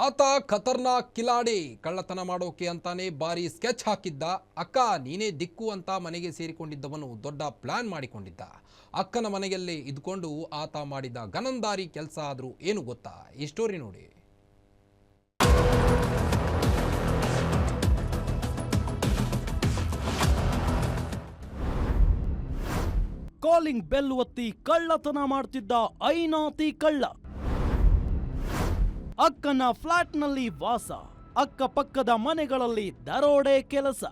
ಆತ ಖತರ್ನಾಕ್ ಕಿಲಾಡಿ. ಕಳ್ಳತನ ಮಾಡೋಕೆ ಅಂತಾನೆ ಬಾರಿ ಸ್ಕೆಚ್ ಹಾಕಿದ್ದ. ಅಕ್ಕ ನೀನೇ ದಿಕ್ಕು ಅಂತ ಮನೆಗೆ ಸೇರಿಕೊಂಡಿದ್ದವನು ದೊಡ್ಡ ಪ್ಲಾನ್ ಮಾಡಿಕೊಂಡಿದ್ದ. ಅಕ್ಕನ ಮನೆಯಲ್ಲೇ ಇದ್ಕೊಂಡು ಆತ ಮಾಡಿದ ಗನಂದಾರಿ ಕೆಲಸ ಆದ್ರೂ ಏನು ಗೊತ್ತಾ? ಈ ಸ್ಟೋರಿ ನೋಡಿ. ಕಾಲಿಂಗ್ ಬೆಲ್ ಒತ್ತಿ ಕಳ್ಳತನ ಮಾಡ್ತಿದ್ದ ಐನಾತಿ ಕಳ್ಳ. ಅಕ್ಕನ ಫ್ಲಾಟ್ನಲ್ಲಿ ವಾಸ, ಅಕ್ಕಪಕ್ಕದ ಮನೆಗಳಲ್ಲಿ ದರೋಡೆ ಕೆಲಸ.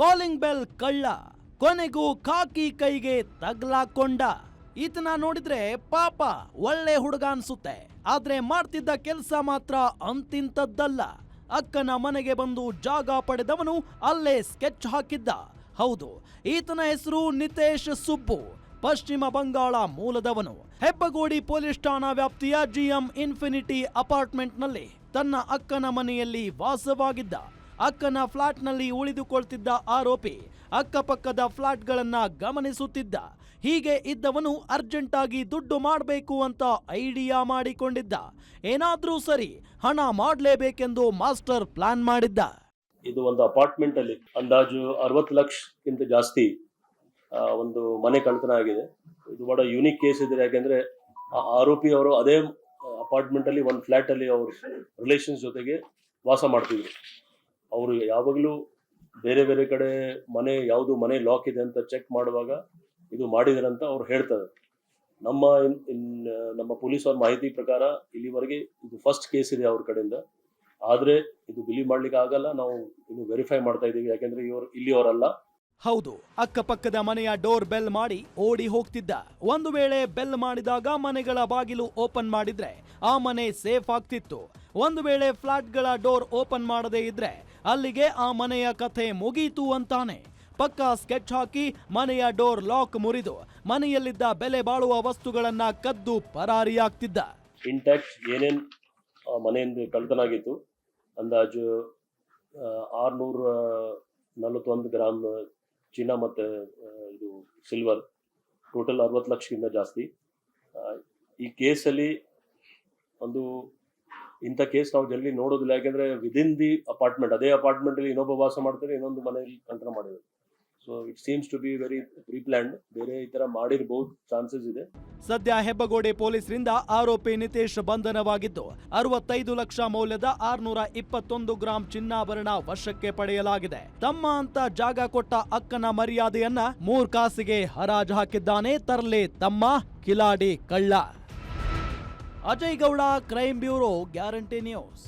ಕಾಲಿಂಗ್ ಬೆಲ್ ಕಳ್ಳ ಕೊನೆಗೂ ಖಾಕಿ ಕೈಗೆ ತಗ್ಲಾಕೊಂಡ. ಈತನ ನೋಡಿದ್ರೆ ಪಾಪ ಒಳ್ಳೆ ಹುಡುಗ ಅನ್ಸುತ್ತೆ, ಆದ್ರೆ ಮಾಡ್ತಿದ್ದ ಕೆಲಸ ಮಾತ್ರ ಅಂತಿಂತದ್ದಲ್ಲ. ಅಕ್ಕನ ಮನೆಗೆ ಬಂದು ಜಾಗ ಪಡೆದವನು ಅಲ್ಲೇ ಸ್ಕೆಚ್ ಹಾಕಿದ್ದ. ಹೌದು, ಈತನ ಹೆಸರು ನಿತೇಶ್ ಸುಬ್ಬು, ಪಶ್ಚಿಮ ಬಂಗಾಳ ಮೂಲದವನು. ಹೆಬ್ಬಗೋಡಿ ಪೊಲೀಸ್ ಠಾಣಾ ವ್ಯಾಪ್ತಿಯ ಜಿಎಂ ಇನ್ಫಿನಿಟಿ ಅಪಾರ್ಟ್ಮೆಂಟ್ನಲ್ಲಿ ತನ್ನ ಅಕ್ಕನ ಮನೆಯಲ್ಲಿ ವಾಸವಾಗಿದ್ದ. ಅಕ್ಕನ ಫ್ಲಾಟ್ನಲ್ಲಿ ಉಳಿದುಕೊಳ್ತಿದ್ದ ಆರೋಪಿ ಅಕ್ಕಪಕ್ಕದ ಫ್ಲಾಟ್ಗಳನ್ನ ಗಮನಿಸುತ್ತಿದ್ದ. ಹೀಗೆ ಇದ್ದವನು ಅರ್ಜೆಂಟ್ ಆಗಿ ದುಡ್ಡು ಮಾಡಬೇಕು ಅಂತ ಐಡಿಯಾ ಮಾಡಿಕೊಂಡಿದ್ದ. ಏನಾದ್ರೂ ಸರಿ, ಹಣ ಮಾಡಲೇಬೇಕೆಂದು ಮಾಸ್ಟರ್ ಪ್ಲಾನ್ ಮಾಡಿದ್ದ. ಇದು ಒಂದು ಅಪಾರ್ಟ್ಮೆಂಟ್ ಅಲ್ಲಿ ಅಂದಾಜು 60 ಲಕ್ಷಕ್ಕಿಂತ ಜಾಸ್ತಿ ಒಂದು ಮನೆ ಕಳ್ಳತನ ಆಗಿದೆ. ಇದು ಬಹಳ ಯೂನಿಕ್ ಕೇಸ್ ಇದೆ. ಯಾಕೆಂದ್ರೆ ಆರೋಪಿ ಅವರು ಅದೇ ಅಪಾರ್ಟ್ಮೆಂಟ್ ಅಲ್ಲಿ ಒಂದು ಫ್ಲಾಟ್ ಅಲ್ಲಿ ಅವರು ರಿಲೇಷನ್ಸ್ ಜೊತೆಗೆ ವಾಸ ಮಾಡ್ತಿದ್ರು. ಅವರು ಯಾವಾಗಲೂ ಬೇರೆ ಬೇರೆ ಕಡೆ ಯಾವುದು ಮನೆ ಲಾಕ್ ಇದೆ ಅಂತ ಚೆಕ್ ಮಾಡುವಾಗ ಇದು ಮಾಡಿದಾರಂತ ಅವ್ರು ಹೇಳ್ತಾರೆ. ನಮ್ಮ ಪೊಲೀಸ್ ಅವ್ರ ಮಾಹಿತಿ ಪ್ರಕಾರ ಇಲ್ಲಿವರೆಗೆ ಇದು ಫಸ್ಟ್ ಕೇಸ್ ಇದೆ ಅವ್ರ ಕಡೆಯಿಂದ. ಆದ್ರೆ ಇದು ಬಿಲೀವ್ ಮಾಡ್ಲಿಕ್ಕೆ ಆಗಲ್ಲ. ನಾವು ಇನ್ನು ವೆರಿಫೈ ಮಾಡ್ತಾ ಇದೀವಿ, ಯಾಕೆಂದ್ರೆ ಇಲ್ಲಿಯವರಲ್ಲ. ಹೌದು, ಅಕ್ಕಪಕ್ಕದ ಮನೆಯ ಡೋರ್ ಬೆಲ್ ಮಾಡಿ ಓಡಿ ಹೋಗ್ತಿದ್ದ. ಒಂದು ವೇಳೆ ಬೆಲ್ ಮಾಡಿದಾಗ ಮನೆಗಳ ಬಾಗಿಲು ಓಪನ್ ಮಾಡಿದ್ರೆ ಆ ಮನೆ ಸೇಫ್ ಆಗ್ತಿತ್ತು. ಒಂದು ವೇಳೆ ಫ್ಲಾಟ್ಗಳ ಡೋರ್ ಓಪನ್ ಮಾಡದೇ ಇದ್ರೆ ಅಲ್ಲಿಗೆ ಆ ಮನೆಯ ಕಥೆ ಮುಗೀತು ಅಂತಾನೆ. ಪಕ್ಕಾ ಸ್ಕೆಚ್ ಹಾಕಿ ಮನೆಯ ಡೋರ್ ಲಾಕ್ ಮುರಿದು ಮನೆಯಲ್ಲಿದ್ದ ಬೆಲೆ ಬಾಳುವ ವಸ್ತುಗಳನ್ನ ಕದ್ದು ಪರಾರಿಯಾಗ್ತಿದ್ದ. ಇಂಟ್ಯಾಕ್ಟ್ ಏನೇನ್ ಮನೆಯಿಂದ ಕಳ್ಳತನ ಆಗಿತ್ತು ಅಂದಾಜು 641 ಗ್ರಾಮ್ ಚಿನ್ನ ಮತ್ತೆ ಇದು ಸಿಲ್ವರ್, ಟೋಟಲ್ 60 ಲಕ್ಷಕ್ಕಿಂತ ಜಾಸ್ತಿ. ಈ ಕೇಸಲ್ಲಿ ಇಂಥ ಕೇಸ್ ನಾವು ಜಲ್ದಿ ನೋಡೋದಿಲ್ಲ, ಯಾಕೆಂದ್ರೆ ವಿದಿನ್ ದಿ ಅಪಾರ್ಟ್ಮೆಂಟ್, ಅದೇ ಅಪಾರ್ಟ್ಮೆಂಟ್ ಅಲ್ಲಿ ಇನ್ನೊಬ್ಬ ವಾಸ ಮಾಡ್ತಾರೆ, ಇನ್ನೊಂದು ಮನೆಯಲ್ಲಿ ಕಳ್ಳತನ ಮಾಡಿದ್ರು. So it seems to be very preplanned. ಬೇರೆ ಈ ತರ ಮಾಡಿರಬಹುದು, ಚಾನ್ಸಸ್ ಇದೆ. ಸದ್ಯ ಹೆಬ್ಬಗೋಡೆ ಪೊಲೀಸರಿಂದ ಆರೋಪಿ ನಿತೇಶ್ ಬಂಧನವಾಗಿದ್ದು 65 ಲಕ್ಷ ಮೌಲ್ಯದ 621 ಗ್ರಾಂ ಚಿನ್ನಾಭರಣ ವಶಕ್ಕೆ ಪಡೆಯಲಾಗಿದೆ. ತಮ್ಮ ಅಂತ ಜಾಗ ಕೊಟ್ಟ ಅಕ್ಕನ ಮರ್ಯಾದೆಯನ್ನ 3 ಕಾಸಿಗೆ ಹರಾಜು ಹಾಕಿದ್ದಾನೆ ತರ್ಲೆ ತಮ್ಮ ಕಿಲಾಡಿ ಕಳ್ಳ. Ajay Gowda, crime bureau, guarantee news.